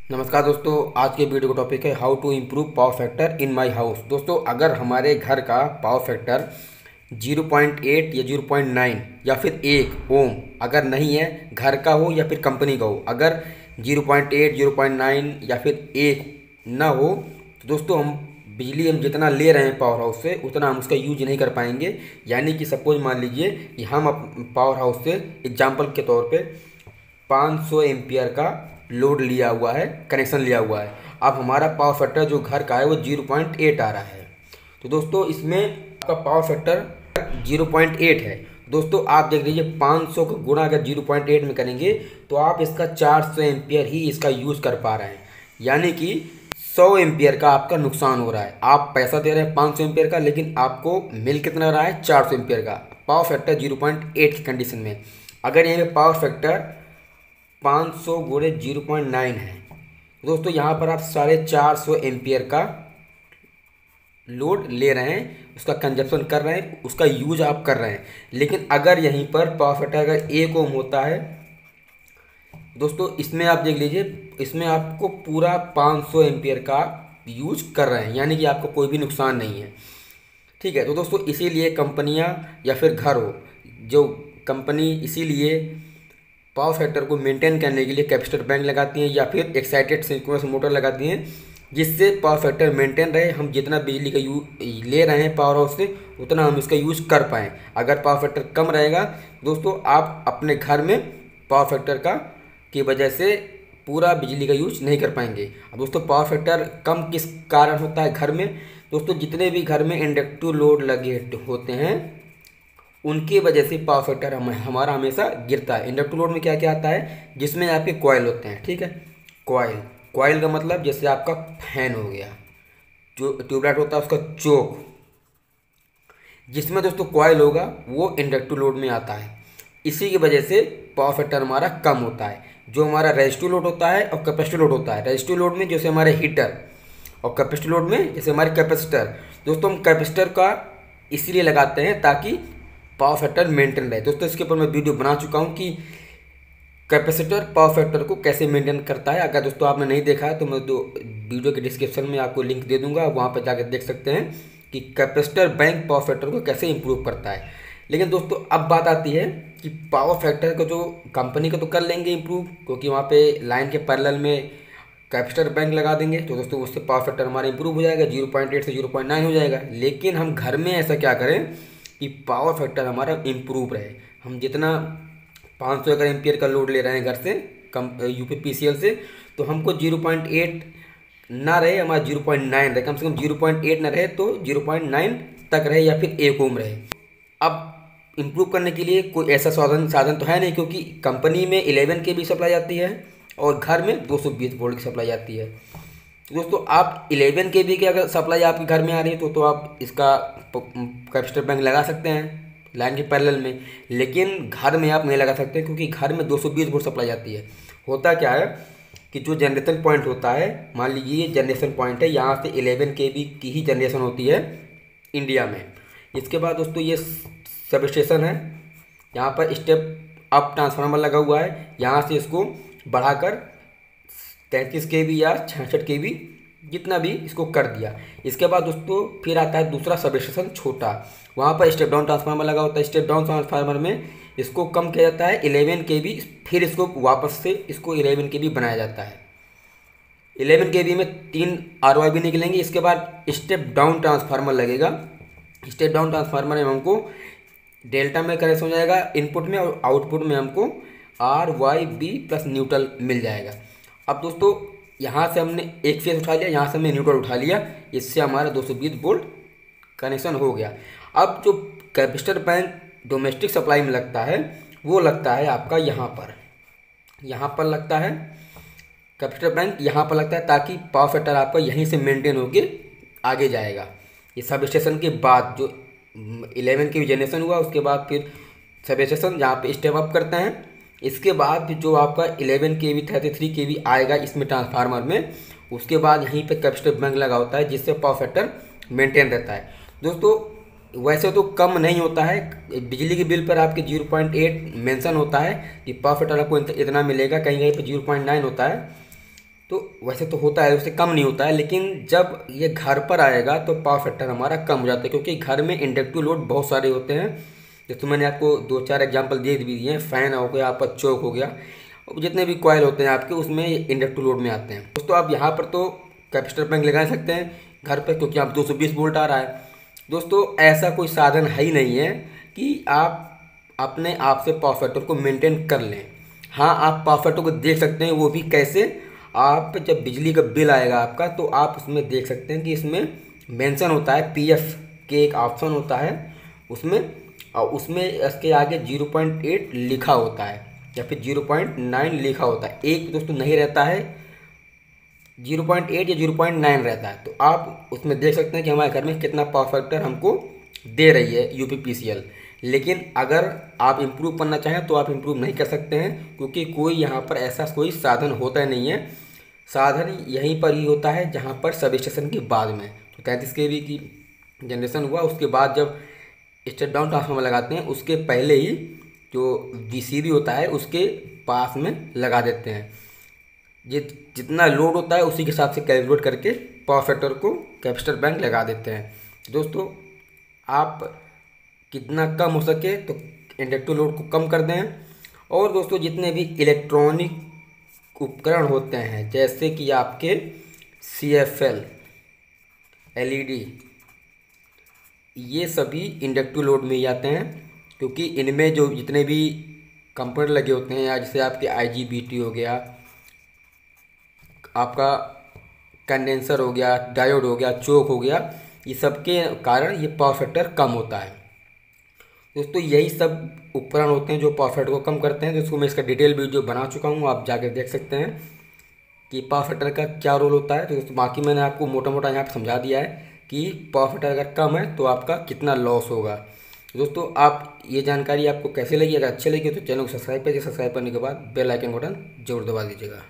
नमस्कार दोस्तों, आज के वीडियो का टॉपिक है how to improve power factor in my house. दोस्तों, अगर हमारे घर का पावर फैक्टर 0.8 या 0.9 या फिर 1 ओम अगर नहीं है, घर का हो या फिर कंपनी का हो, अगर 0.8 0.9 या फिर 1 ना हो तो दोस्तों हम बिजली जितना ले रहे हैं पावर हाउस से उतना हम उसका यूज नहीं कर पाएंगे। यानी कि सपोज मान लीजिए कि हम पावर हाउस से एग्जाम्पल के तौर पे 500 एम्पियर का लोड लिया हुआ है, कनेक्शन लिया हुआ है। अब हमारा पावर फैक्टर जो घर का है वो 0.8 आ रहा है। तो दोस्तों इसमें आपका पावर फैक्टर 0.8 है। दोस्तों आप देख लीजिए 500 को गुणा अगर 0.8 में करेंगे तो आप इसका 400 एम्पियर ही इसका यूज़ कर पा रहे हैं। यानी कि 100 एम्पियर का आपका नुकसान हो रहा है। आप पैसा दे रहे हैं 500 एम्पियर का, लेकिन आपको मिल कितना रहा है 400 एम्पियर का। पावर फैक्टर 0.8 की कंडीशन में अगर यहाँ पे पावर फैक्टर 500 गुणे 0.9 है दोस्तों, यहाँ पर आप 450 एम्पियर का लोड ले रहे हैं, उसका कंजप्शन कर रहे हैं, उसका यूज आप कर रहे हैं। लेकिन अगर यहीं पर पावर फैक्टर अगर 1 ओम होता है दोस्तों, इसमें आप देख लीजिए, इसमें आपको पूरा 500 एम्पियर का यूज कर रहे हैं, यानी कि आपको कोई भी नुकसान नहीं है। ठीक है, तो दोस्तों इसीलिए कंपनियां या फिर घर हो, जो कंपनी इसीलिए पावर फैक्टर को मेंटेन करने के लिए कैपेसिटर बैंक लगाती हैं या फिर एक्साइटेड सिंक्रोनस मोटर लगाती हैं, जिससे पावर फैक्टर मेंटेन रहे। हम जितना बिजली का ले रहे हैं पावर हाउस से उतना हम इसका यूज़ कर पाएँ। अगर पावर फैक्टर कम रहेगा दोस्तों, आप अपने घर में पावर फैक्टर की वजह से पूरा बिजली का यूज नहीं कर पाएंगे। अब दोस्तों पावर फैक्टर कम किस कारण होता है घर में? दोस्तों जितने भी घर में इंडक्टिव लोड लगे होते हैं उनकी वजह से पावर फैक्टर हमारा हमेशा गिरता है। इंडक्टिव लोड में क्या क्या आता है, जिसमें आपके कॉयल होते हैं। ठीक है, कॉयल का मतलब जैसे आपका फैन हो गया, जो ट्यूबलाइट होता है उसका चोक, जिसमें दोस्तों कॉयल होगा वो इंडक्टिव लोड में आता है। इसी की वजह से पावर फैक्टर हमारा कम होता है। जो हमारा रेजिस्टिव लोड होता है और कैपेसिटिव लोड होता है, रेजिस्टिव लोड में जैसे हमारे हीटर और कैपेसिटिव लोड में जैसे हमारे कैपेसिटर। दोस्तों हम कैपेसिटर का इसलिए लगाते हैं ताकि पावर फैक्टर मेंटेन रहे। दोस्तों इसके ऊपर मैं वीडियो बना चुका हूँ कि कैपेसिटर पावर फैक्टर को कैसे मेंटेन करता है। अगर दोस्तों आपने नहीं देखा है तो मैं वीडियो के डिस्क्रिप्शन में आपको लिंक दे दूंगा, वहाँ पर जाकर देख सकते हैं कि कैपेसिटर बैंक पावर फैक्टर को कैसे इंप्रूव करता है। लेकिन दोस्तों अब बात आती है कि पावर फैक्टर को जो कंपनी का तो कर लेंगे इंप्रूव, क्योंकि वहाँ पे लाइन के पैरेलल में कैपेसिटर बैंक लगा देंगे तो दोस्तों उससे पावर फैक्टर हमारा इंप्रूव हो जाएगा, 0.8 से 0.9 हो जाएगा। लेकिन हम घर में ऐसा क्या करें कि पावर फैक्टर हमारा इम्प्रूव रहे। हम जितना 500 अगर एम्पियर का लोड ले रहे हैं घर से कम यूपीपीसीएल से, तो हमको 0.8 ना रहे, हमारा 0.9 रहे, कम से कम 0.8 ना रहे तो 0.9 तक रहे या फिर 1 ओम रहे। अब इम्प्रूव करने के लिए कोई ऐसा साधन तो है नहीं, क्योंकि कंपनी में 11 के भी सप्लाई आती है और घर में 220 वोल्ट की सप्लाई आती है। तो दोस्तों आप 11 के बी की अगर सप्लाई आपके घर में आ रही है तो आप इसका कैपेसिटर बैंक लगा सकते हैं लाइन के पैरेलल में। लेकिन घर में आप नहीं लगा सकते, क्योंकि घर में 220 वोल्ट सप्लाई आती है। होता क्या है कि जो जनरेशन पॉइंट होता है, मान लीजिए ये जनरेशन पॉइंट है, यहाँ से 11 के बी की ही जनरेशन होती है इंडिया में। इसके बाद दोस्तों ये सब स्टेशन है, यहाँ पर स्टेप अप ट्रांसफार्मर लगा हुआ है, यहाँ से इसको बढ़ाकर 33 kV या 66 kV जितना भी इसको कर दिया। इसके बाद दोस्तों फिर आता है दूसरा सब स्टेशन छोटा, वहाँ पर स्टेप डाउन ट्रांसफार्मर लगा होता है। स्टेप डाउन ट्रांसफार्मर में इसको कम किया जाता है 11 kV, फिर इसको वापस से इसको 11 kV बनाया जाता है। 11 kV में 3 RYB निकलेंगे। इसके बाद स्टेप डाउन ट्रांसफार्मर लगेगा। स्टेप डाउन ट्रांसफार्मर में हमको डेल्टा में कनेक्शन हो जाएगा इनपुट में, और आउटपुट में हमको RYB प्लस न्यूट्रल मिल जाएगा। अब दोस्तों यहाँ से हमने एक फेज उठा लिया, यहाँ से हमने न्यूट्रल उठा लिया, इससे हमारा 220 वोल्ट कनेक्शन हो गया। अब जो कैपेसिटर बैंक डोमेस्टिक सप्लाई में लगता है वो लगता है आपका यहाँ पर लगता है कैपेसिटर बैंक, यहाँ पर लगता है, ताकि पावर फैक्टर आपका यहीं से मेंटेन होकर आगे जाएगा। ये सब स्टेशन के बाद जो 11 की जनरेशन हुआ, उसके बाद फिर सब स्टेशन जहाँ पे स्टेप अप करते हैं, इसके बाद जो आपका 11 kV 33 kV आएगा इसमें ट्रांसफार्मर में, उसके बाद यहीं पे कैपेसिटर बैंक लगा होता है, जिससे पावर फैक्टर मेंटेन रहता है। दोस्तों वैसे तो कम नहीं होता है, बिजली के बिल पर आपके 0.8 मेंशन होता है कि पावर फैक्टर आपको इतना मिलेगा, कहीं कहीं पर 0.9 होता है। तो वैसे तो होता है, उससे कम नहीं होता है, लेकिन जब ये घर पर आएगा तो पावर फैक्टर हमारा कम हो जाता है, क्योंकि घर में इंडक्टिव लोड बहुत सारे होते हैं। जैसे मैंने आपको 2-4 एग्जांपल दे भी दिए हैं, फ़ैन हो गया, आपका चौक हो गया, और जितने भी कॉयल होते हैं आपके उसमें इंडक्टिव लोड में आते हैं। दोस्तों आप यहाँ पर तो कैपेसिटर बैंक लगा सकते हैं घर पर, क्योंकि आप 220 वोल्ट आ रहा है। दोस्तों ऐसा कोई साधन है ही नहीं है कि आप अपने आप से पावर फैक्टर को मेंटेन कर लें। हाँ, आप पावर फैक्टर को देख सकते हैं, वो भी कैसे, आप जब बिजली का बिल आएगा आपका तो आप उसमें देख सकते हैं कि इसमें मेंशन होता है, पीएफ के एक ऑप्शन होता है उसमें, और उसमें इसके आगे 0.8 लिखा होता है या फिर 0.9 लिखा होता है। एक दोस्तों नहीं रहता है, 0.8 या 0.9 रहता है। तो आप उसमें देख सकते हैं कि हमारे घर में कितना पावर फैक्टर हमको दे रही है यूपीपीसीएल। लेकिन अगर आप इम्प्रूव करना चाहें तो आप इम्प्रूव नहीं कर सकते हैं, क्योंकि कोई यहाँ पर ऐसा कोई साधन होता ही नहीं है। साधन यहीं पर ही होता है जहाँ पर सब स्टेशन के बाद में, तो 33 kV की जनरेशन हुआ, उसके बाद जब स्टेप डाउन ट्रांसफार्मर लगाते हैं उसके पहले ही जो वीसीबी होता है उसके पास में लगा देते हैं। जितना लोड होता है उसी के हिसाब से कैलकुलेट करके पावर फैक्टर को कैपेसिटर बैंक लगा देते हैं। दोस्तों आप कितना कम हो सके तो इंडक्टिव लोड को कम कर दें। और दोस्तों जितने भी इलेक्ट्रॉनिक उपकरण होते हैं, जैसे कि आपके CFL, LED, ये सभी इंडक्टिव लोड में ही आते हैं, क्योंकि इनमें जो जितने भी कंपोनेंट लगे होते हैं, या जैसे आपके IGBT हो गया, आपका कंडेंसर हो गया, डायोड हो गया, चोक हो गया, ये सब के कारण ये पावर फैक्टर कम होता है। दोस्तों यही सब उपकरण होते हैं जो पावर फैक्टर को कम करते हैं। दोस्तों मैं इसका डिटेल वीडियो बना चुका हूँ, आप जाकर देख सकते हैं कि पावर फैक्टर का क्या रोल होता है। तो दोस्तों बाकी मैंने आपको मोटा मोटा यहाँ पर समझा दिया है कि पावर फैक्टर अगर कम है तो आपका कितना लॉस होगा। दोस्तों आप ये जानकारी आपको कैसे लगी, अगर अच्छी लगी तो चैनल को सब्सक्राइब करिए, सब्सक्राइब करने के बाद बेल आइकन बटन जरूर दबा दीजिएगा।